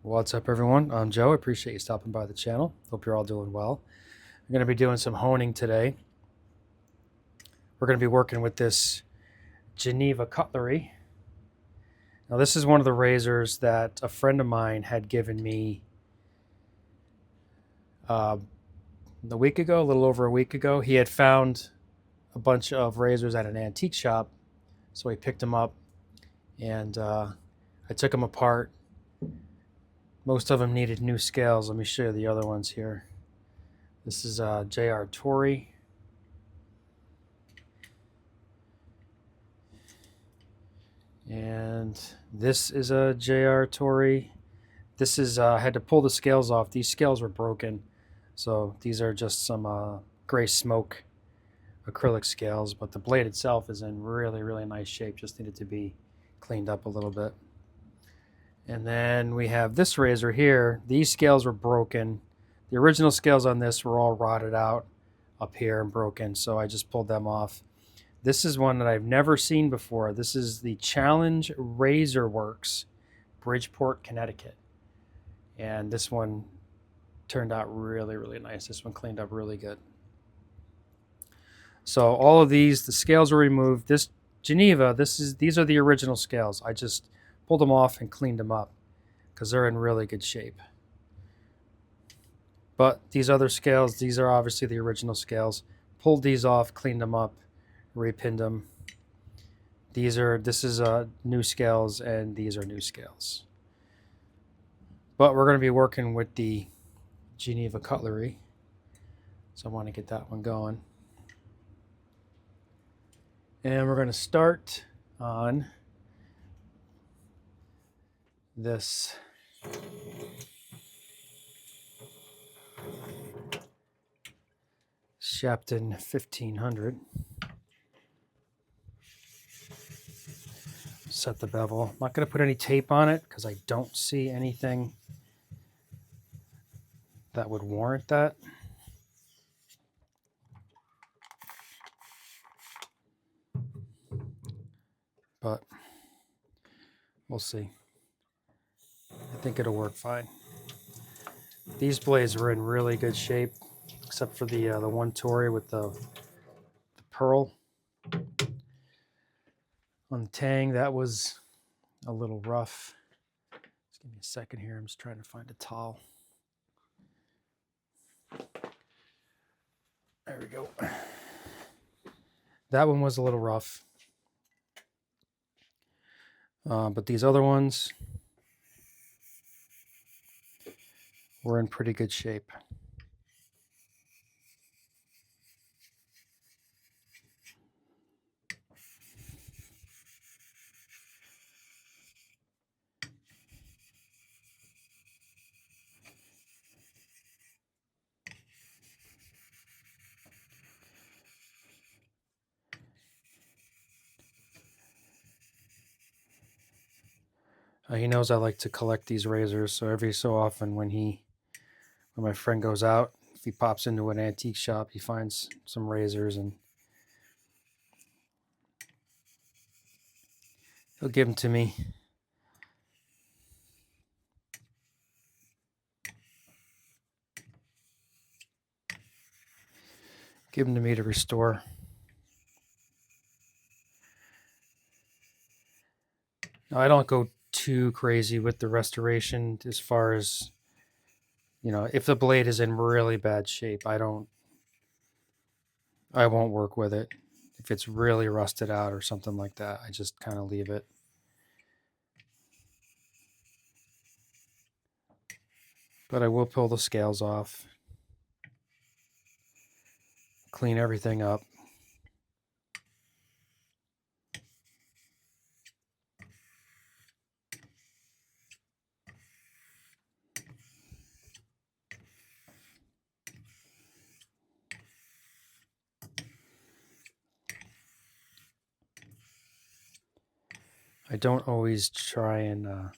What's up, everyone? I'm Joe. I appreciate you stopping by the channel. Hope you're all doing well. I'm going to be doing some honing today. We're going to be working with this Geneva Cutlery. Now, this is one of the razors that a friend of mine had given me a week ago, a little over a week ago. He had found a bunch of razors at an antique shop, so he picked them up, and I took them apart. Most of them needed new scales. Let me show you the other ones here. This is J.R. Torrey. And this is a J.R. Torrey. This is, I had to pull the scales off. These scales were broken. So these are just some gray smoke acrylic scales, but the blade itself is in really, really nice shape. Just needed to be cleaned up a little bit. And then we have this razor here. These scales were broken. The original scales on this were all rotted out up here and broken, so I just pulled them off. This is one that I've never seen before. This is the Challenge Razor Works, Bridgeport, Connecticut. And this one turned out really, really nice. This one cleaned up really good. So all of these, the scales were removed. This Geneva, these are the original scales. I just pulled them off and cleaned them up because they're in really good shape. But these other scales, these are obviously the original scales. Pulled these off, cleaned them up, repinned them. This is new scales, and these are new scales. But we're going to be working with the Geneva Cutlery, so I want to get that one going. And we're going to start on this Shapton 1500. Set the bevel. I'm not going to put any tape on it because I don't see anything that would warrant that. But we'll see. I think it'll work fine. These blades were in really good shape, except for the one Torrey with the pearl on the tang. That was a little rough. Just give me a second here. I'm just trying to find a towel. There we go. That one was a little rough. But these other ones were in pretty good shape. He knows I like to collect these razors, so every so often when my friend goes out, if he pops into an antique shop, he finds some razors and he'll give them to me. Give them to me to restore. Now, I don't go too crazy with the restoration as far as, if the blade is in really bad shape, I won't work with it. If it's really rusted out or something like that, I just kind of leave it. But I will pull the scales off, clean everything up. I don't always try and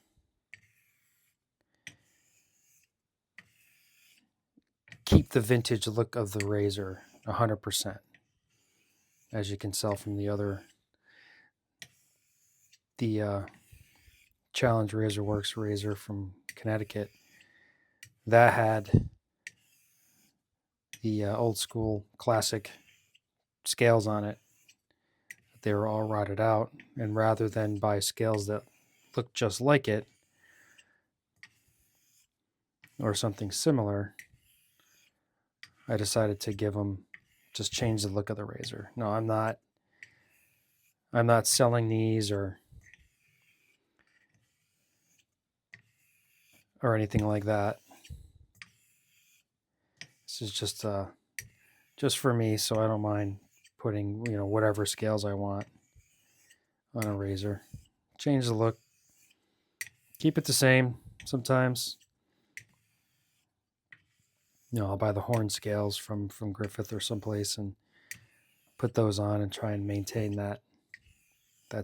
keep the vintage look of the razor 100%. As you can tell from the Challenge Razor Works razor from Connecticut that had the old school classic scales on it. They were all rotted out, and rather than buy scales that looked just like it or something similar, I decided to give them, just change the look of the razor. No, I'm not selling these or anything like that. This is just for me, so I don't mind putting, whatever scales I want on a razor. Change the look, keep it the same. Sometimes, I'll buy the horn scales from Griffith or someplace and put those on and try and maintain that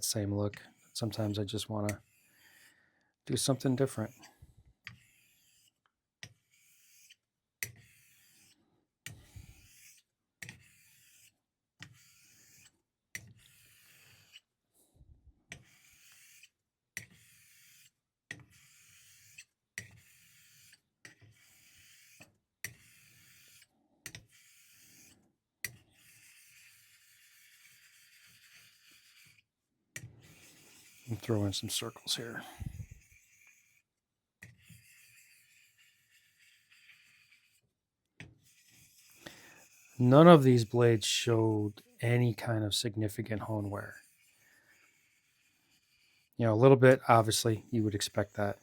same look. Sometimes I just want to do something different. And throw in some circles here. None of these blades showed any kind of significant hone wear. A little bit, obviously, you would expect that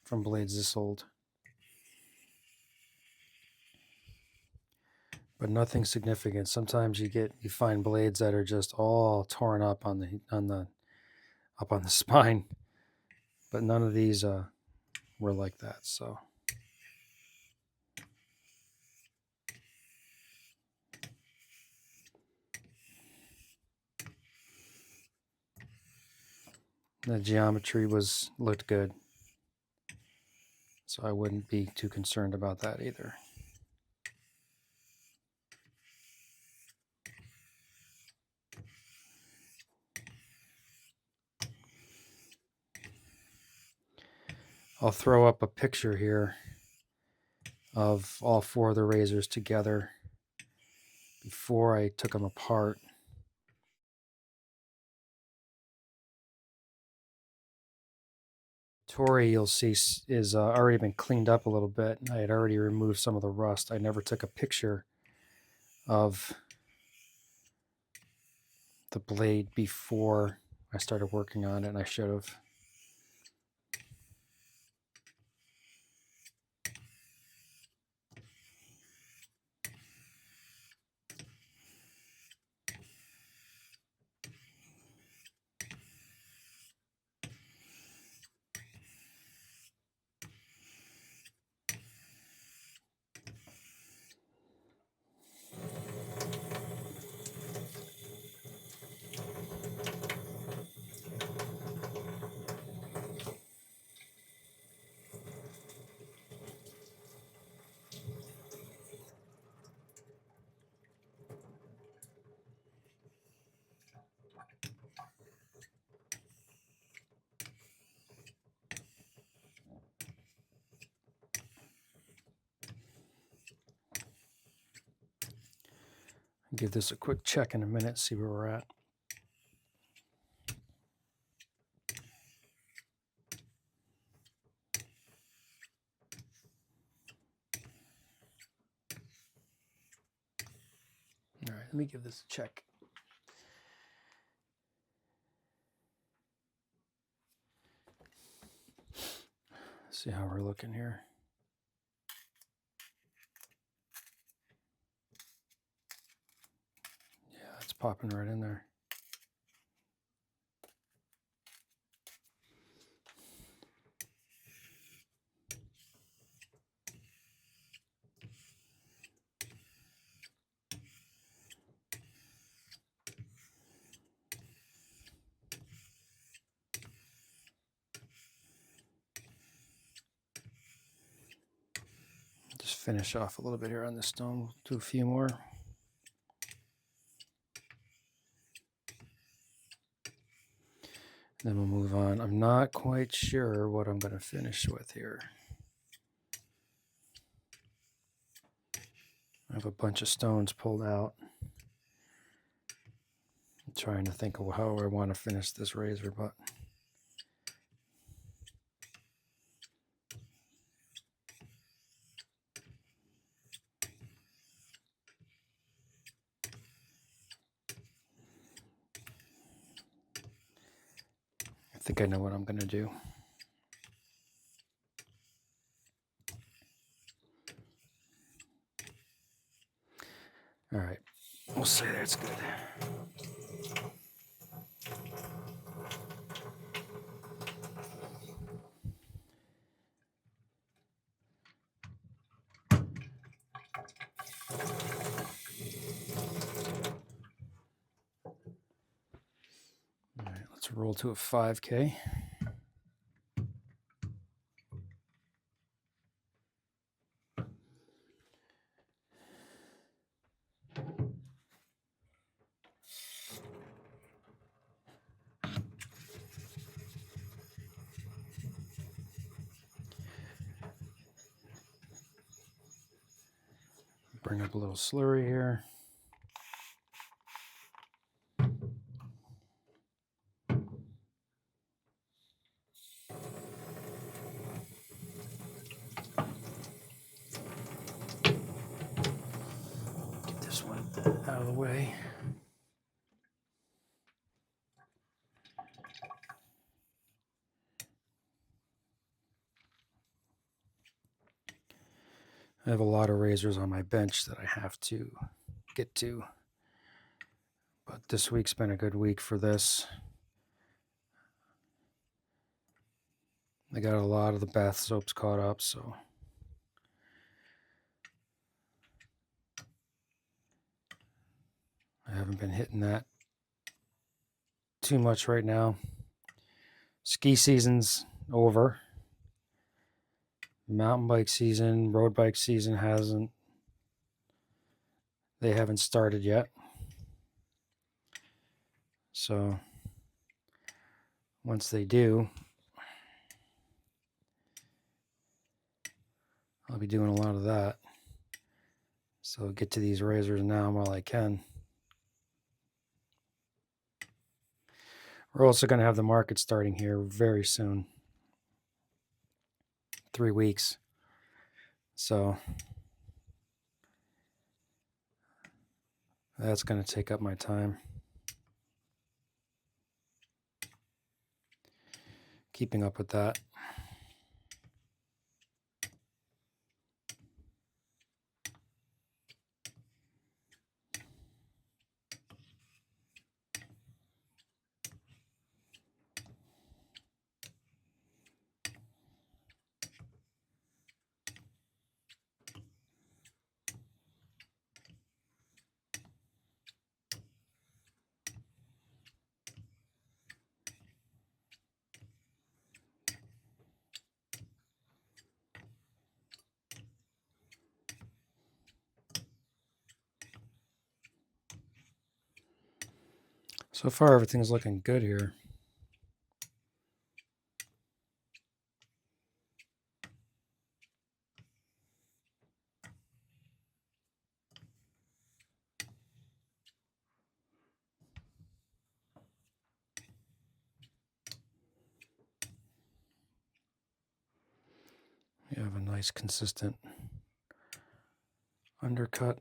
from blades this old. But nothing significant. Sometimes you find blades that are just all torn up on the spine, but none of these were like that. So the geometry looked good, so I wouldn't be too concerned about that either. I'll throw up a picture here of all four of the razors together before I took them apart. Tory, you'll see, is already been cleaned up a little bit. I had already removed some of the rust. I never took a picture of the blade before I started working on it, and I should have. Give this a quick check in a minute, see where we're at. All right, let me give this a check. See how we're looking here. Yeah, it's popping right in there. Just finish off a little bit here on this stone. Do a few more. Then we'll move on. I'm not quite sure what I'm going to finish with here. I have a bunch of stones pulled out. I'm trying to think of how I want to finish this razor, but I think I know what I'm going to do. All right, we'll say that's good. All right, let's roll to a 5K. Bring up a little slurry here. Get this one out of the way. I have a lot of razors on my bench that I have to get to. But this week's been a good week for this. I got a lot of the bath soaps caught up, so I haven't been hitting that too much right now. Ski season's over. Mountain bike season, road bike season they haven't started yet. So once they do, I'll be doing a lot of that. So I'll get to these razors now while I can. We're also going to have the market starting here very soon. 3 weeks. So that's going to take up my time. Keeping up with that. So far, everything's looking good here. You have a nice, consistent undercut.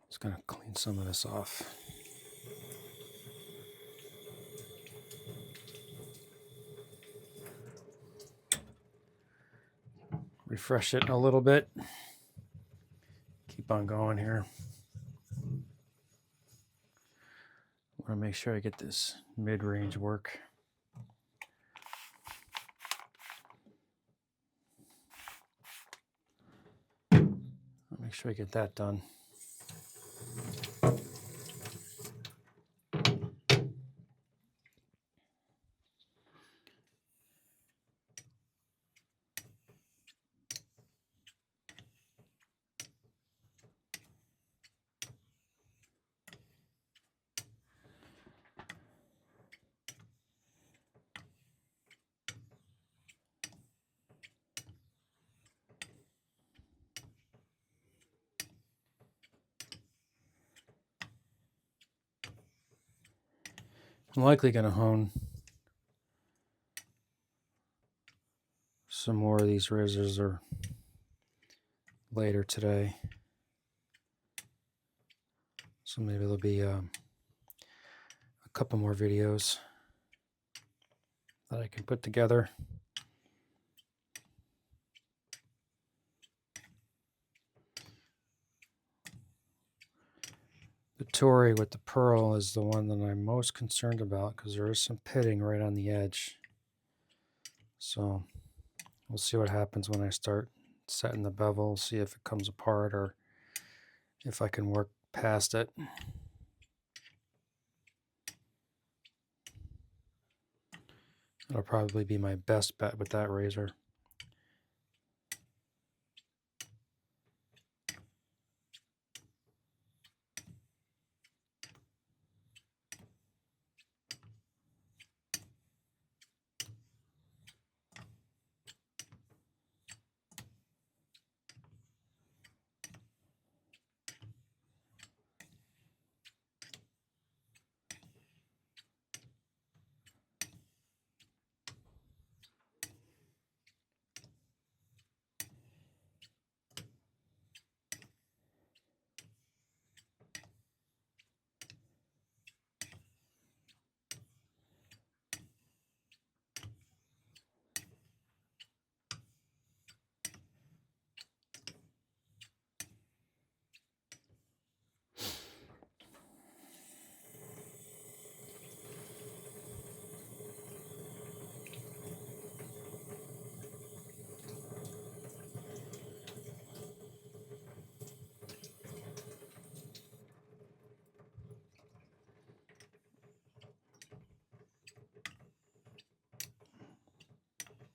Just going to clean some of this off. Refresh it a little bit. Keep on going here. I want to make sure I get this mid-range work. Make sure we get that done. I'm likely going to hone some more of these razors or later today. So maybe there'll be a couple more videos that I can put together. The Tory with the pearl is the one that I'm most concerned about because there is some pitting right on the edge. So we'll see what happens when I start setting the bevel, see if it comes apart or if I can work past it. It'll probably be my best bet with that razor.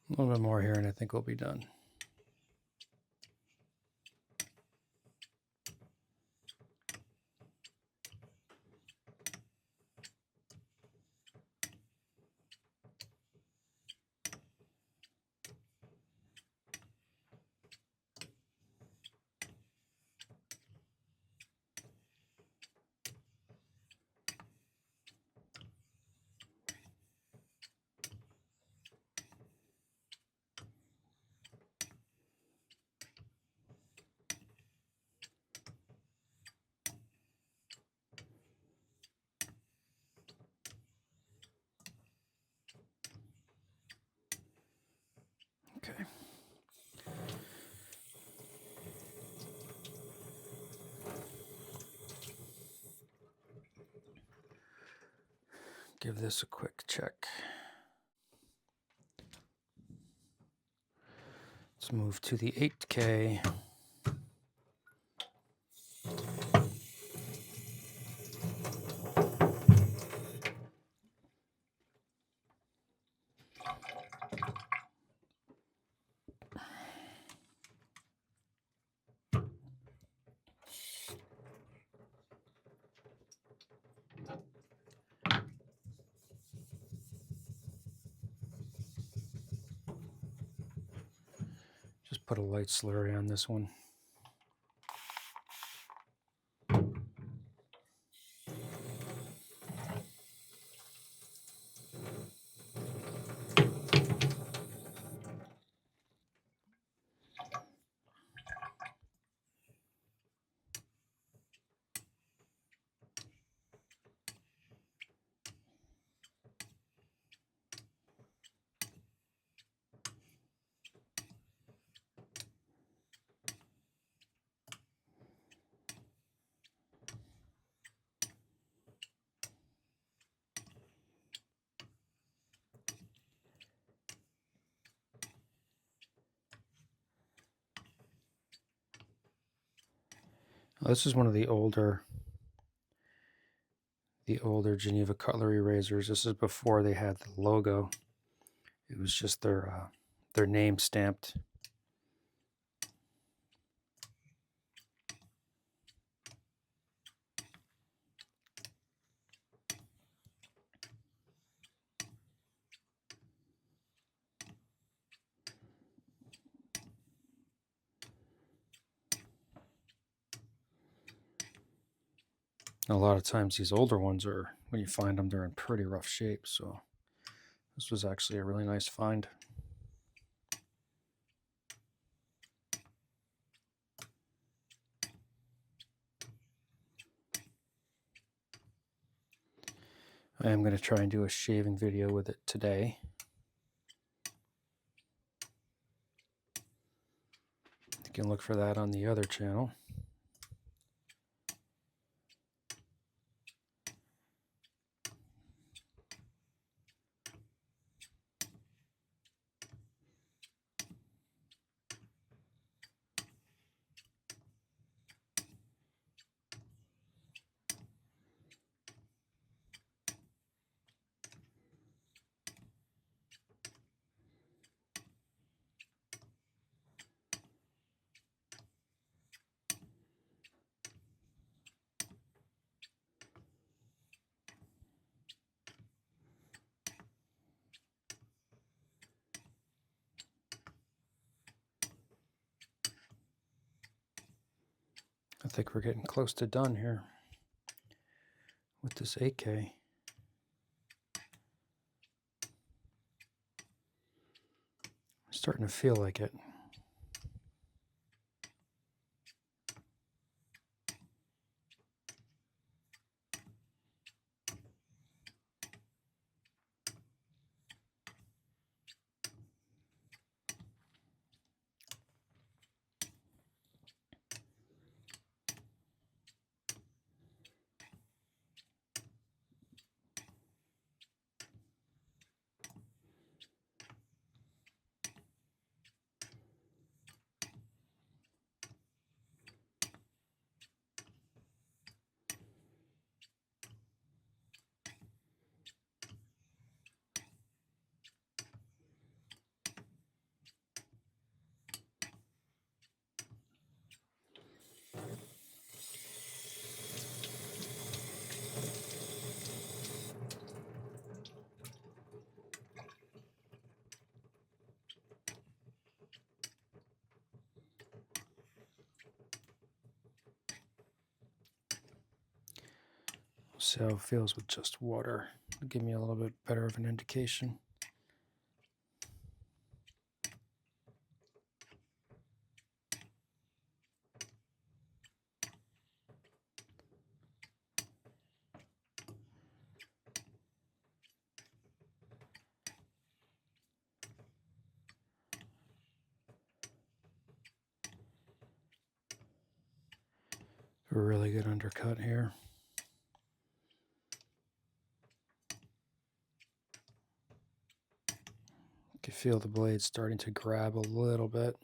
A little bit more here and I think we'll be done. Okay. Give this a quick check. Let's move to the 8K. Just put a light slurry on this one. This is one of the older Geneva Cutlery razors. This is before they had the logo. It was just their name stamped. A lot of times these older ones are, when you find them, they're in pretty rough shape. So this was actually a really nice find. I am going to try and do a shaving video with it today. You can look for that on the other channel. I think we're getting close to done here with this 8K. Starting to feel like it. See how it feels with just water. It'll give me a little bit better of an indication. A really good undercut here. You can feel the blade starting to grab a little bit.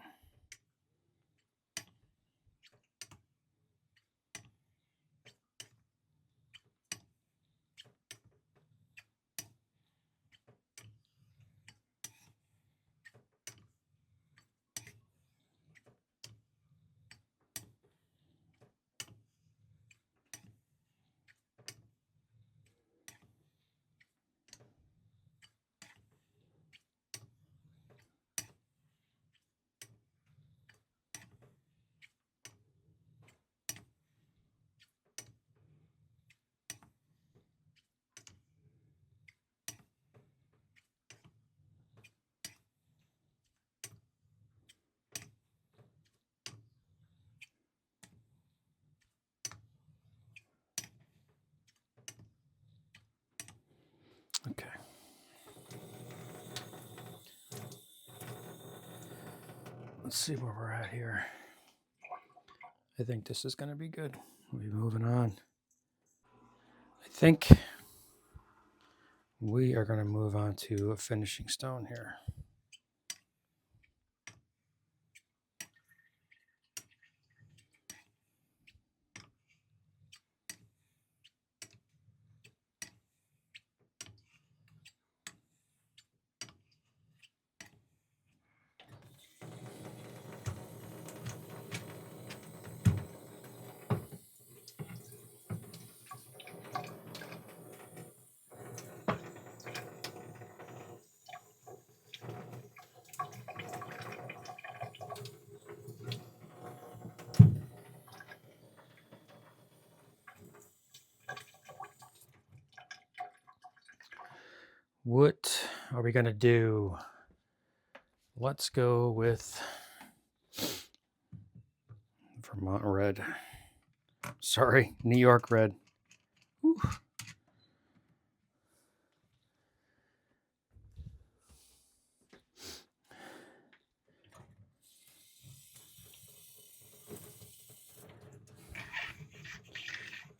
Okay. Let's see where we're at here. I think this is going to be good. We'll be moving on. I think we are going to move on to a finishing stone here. What are we going to do? Let's go with Vermont Red. Sorry, New York Red. Whew.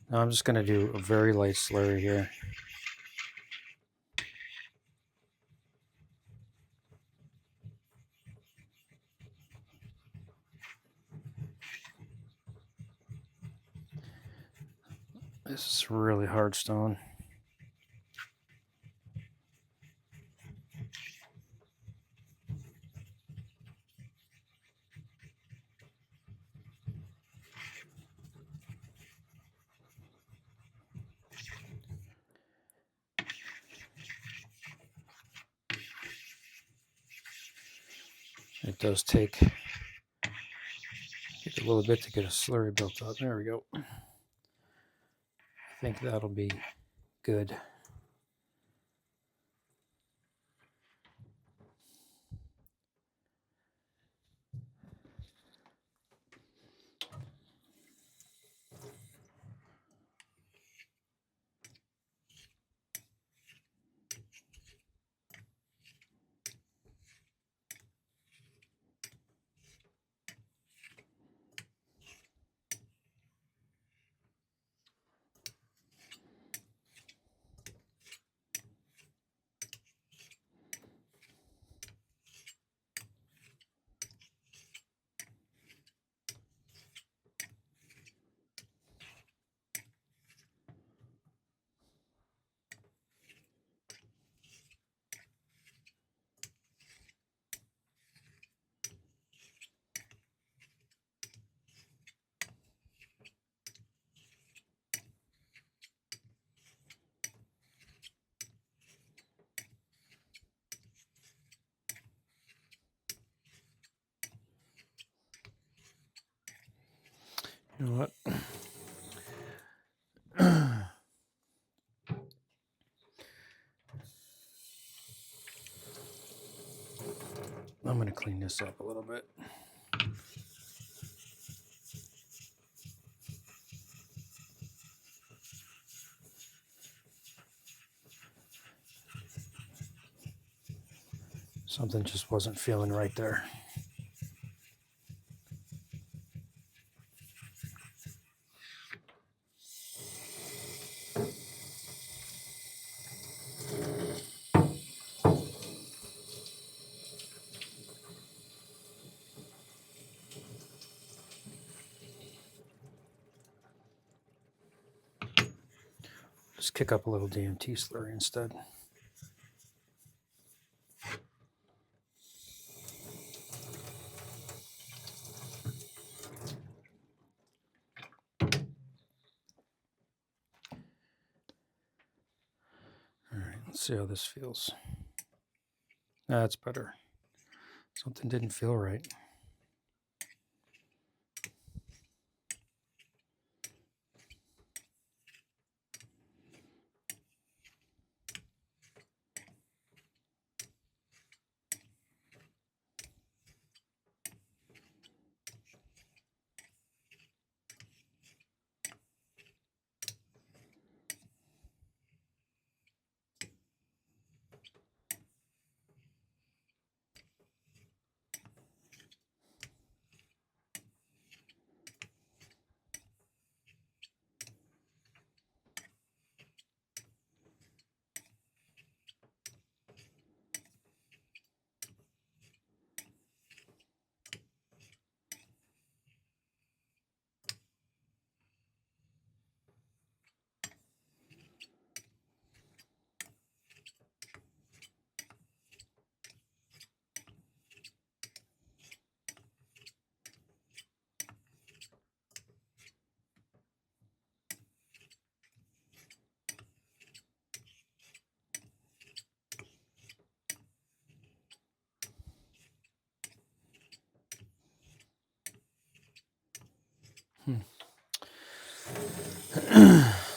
Now I'm just going to do a very light slurry here. This is really hard stone. It does take a little bit to get a slurry built up. There we go. I think that'll be good. You know what? I'm going to clean this up a little bit. Something just wasn't feeling right there. Just kick up a little DMT slurry instead. All right, let's see how this feels. That's better. Something didn't feel right.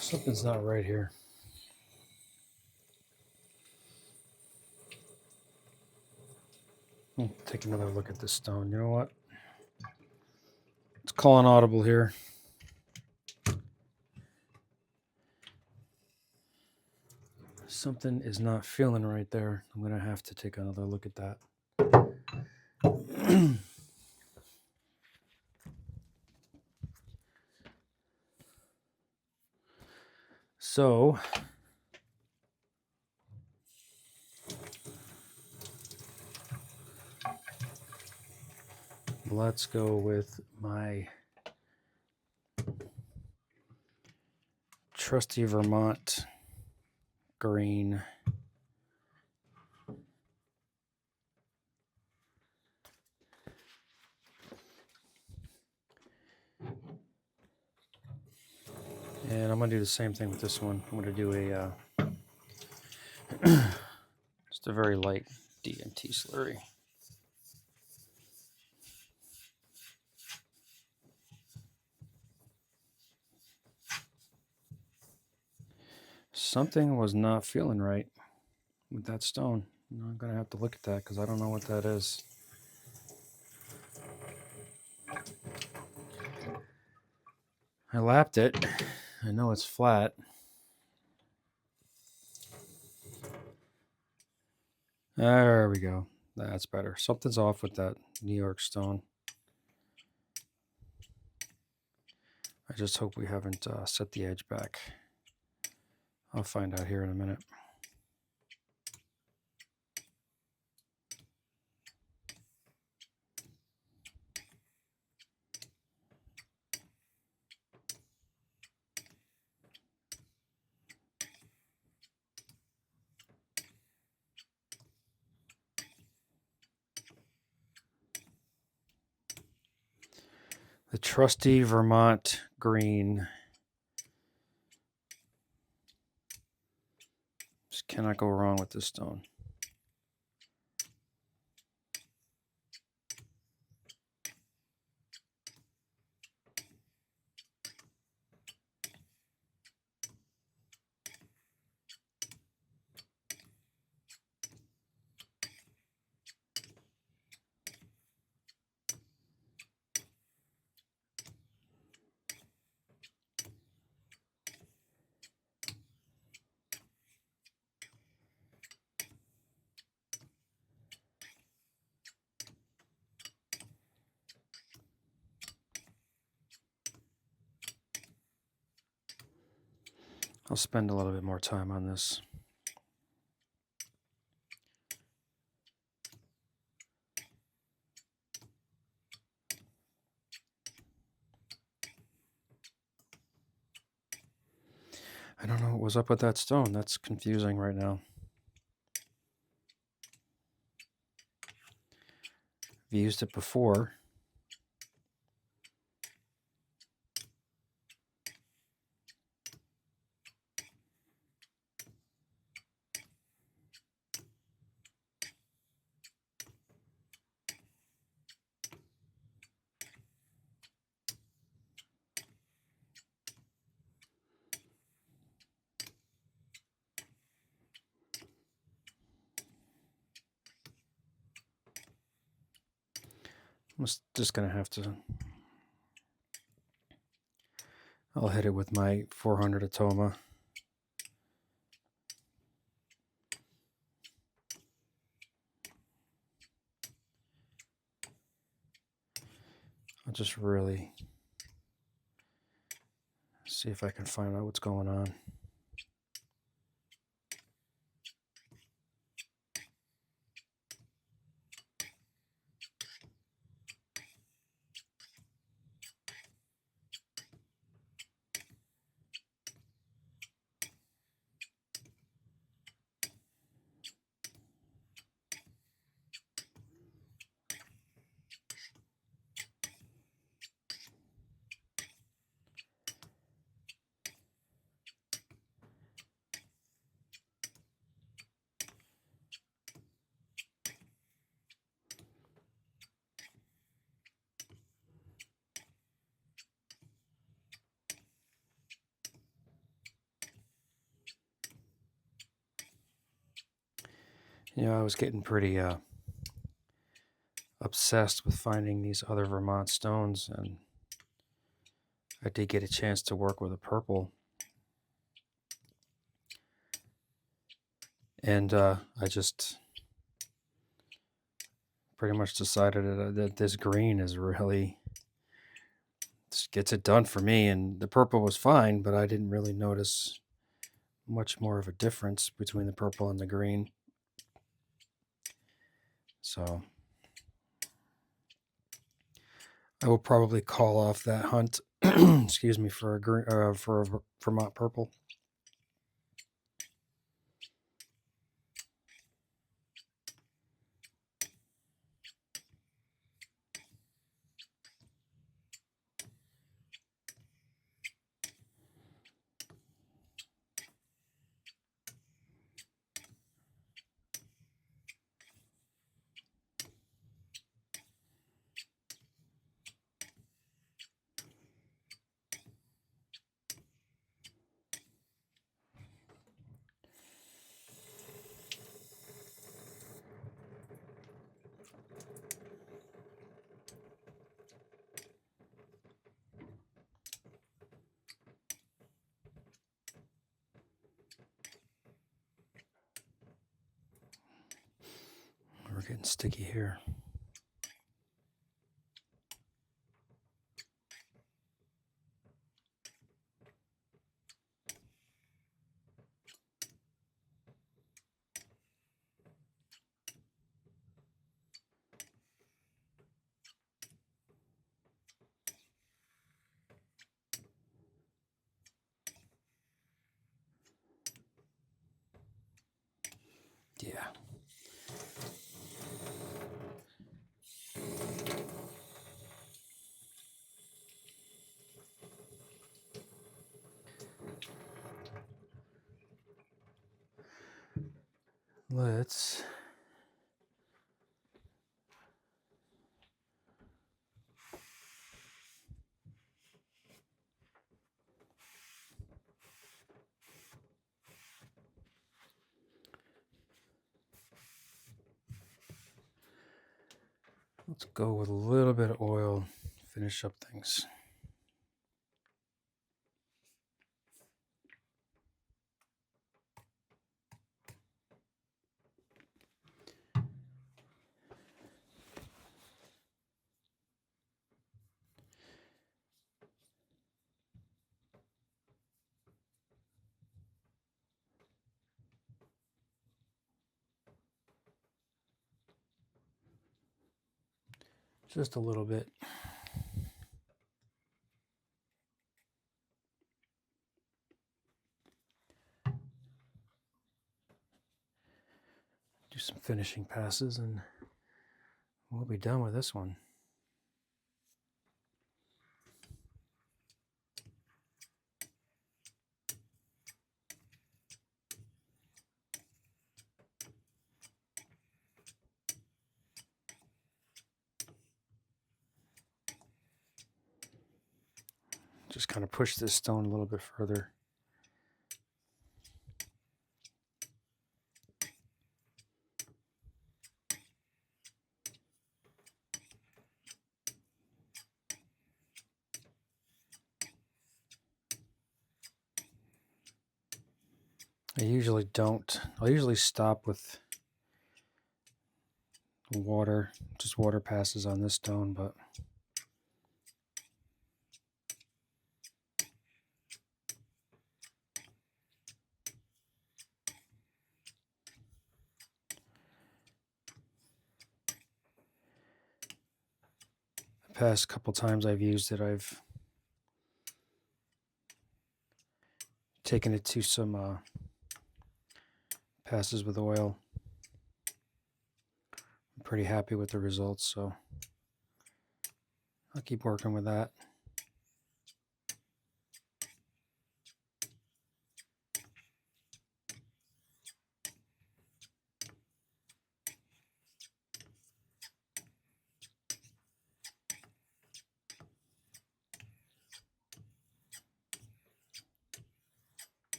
Something's not right here. I'll take another look at this stone. You know what? Let's call an audible here. Something is not feeling right there. I'm going to have to take another look at that. So, let's go with my trusty Vermont green. And I'm going to do the same thing with this one. I'm going to do a just a very light DMT slurry. Something was not feeling right with that stone. I'm going to have to look at that because I don't know what that is. I lapped it. I know it's flat. There we go. That's better. Something's off with that New York stone. I just hope we haven't set the edge back. I'll find out here in a minute. The trusty Vermont green. Just cannot go wrong with this stone. I'll spend a little bit more time on this. I don't know what was up with that stone. That's confusing right now. I've used it before. I'm just going to have to... I'll hit it with my 400 Atoma. I'll just really see if I can find out what's going on. You know, I was getting pretty obsessed with finding these other Vermont stones, and I did get a chance to work with a purple. And I just pretty much decided that this green is really just gets it done for me. And the purple was fine, but I didn't really notice much more of a difference between the purple and the green. So I will probably call off that hunt. Excuse me, for a Vermont purple. We're getting sticky here. Yeah. Let's go with a little bit of oil, finish up things. Just a little bit. Do some finishing passes and we'll be done with this one. Just kind of push this stone a little bit further. I usually don't. I'll usually stop with water, just water passes on this stone, but the past couple times I've used it, I've taken it to some passes with oil. I'm pretty happy with the results, so I'll keep working with that.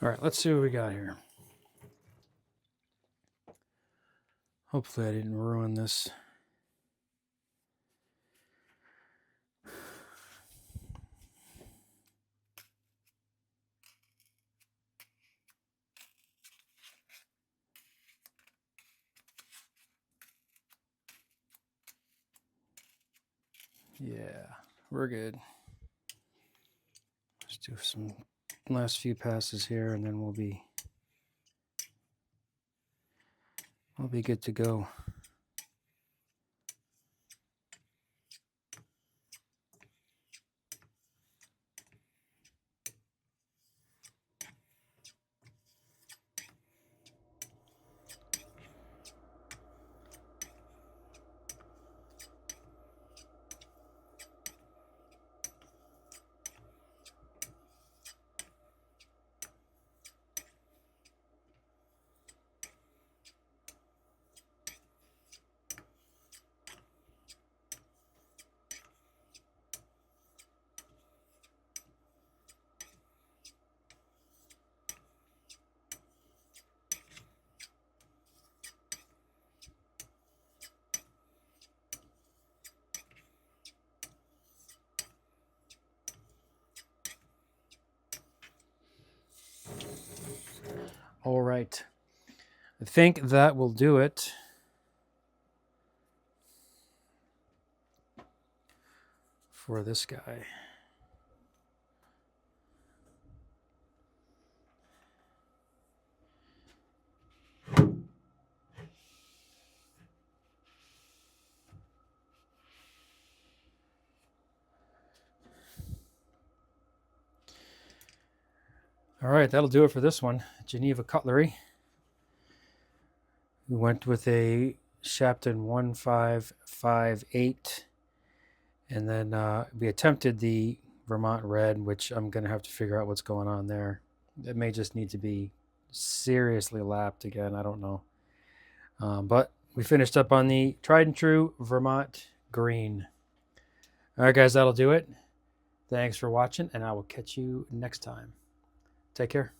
All right, let's see what we got here. Hopefully I didn't ruin this. Yeah, we're good. Let's do some last few passes here, and then we'll be good to go. All right. I think that will do it. For this guy. All right, that'll do it for this one. Geneva Cutlery. We went with a Shapton 1558, and then we attempted the Vermont Red, which I'm going to have to figure out what's going on there. It may just need to be seriously lapped again. I don't know. But we finished up on the tried and true Vermont Green. All right, guys, that'll do it. Thanks for watching, and I will catch you next time. Take care.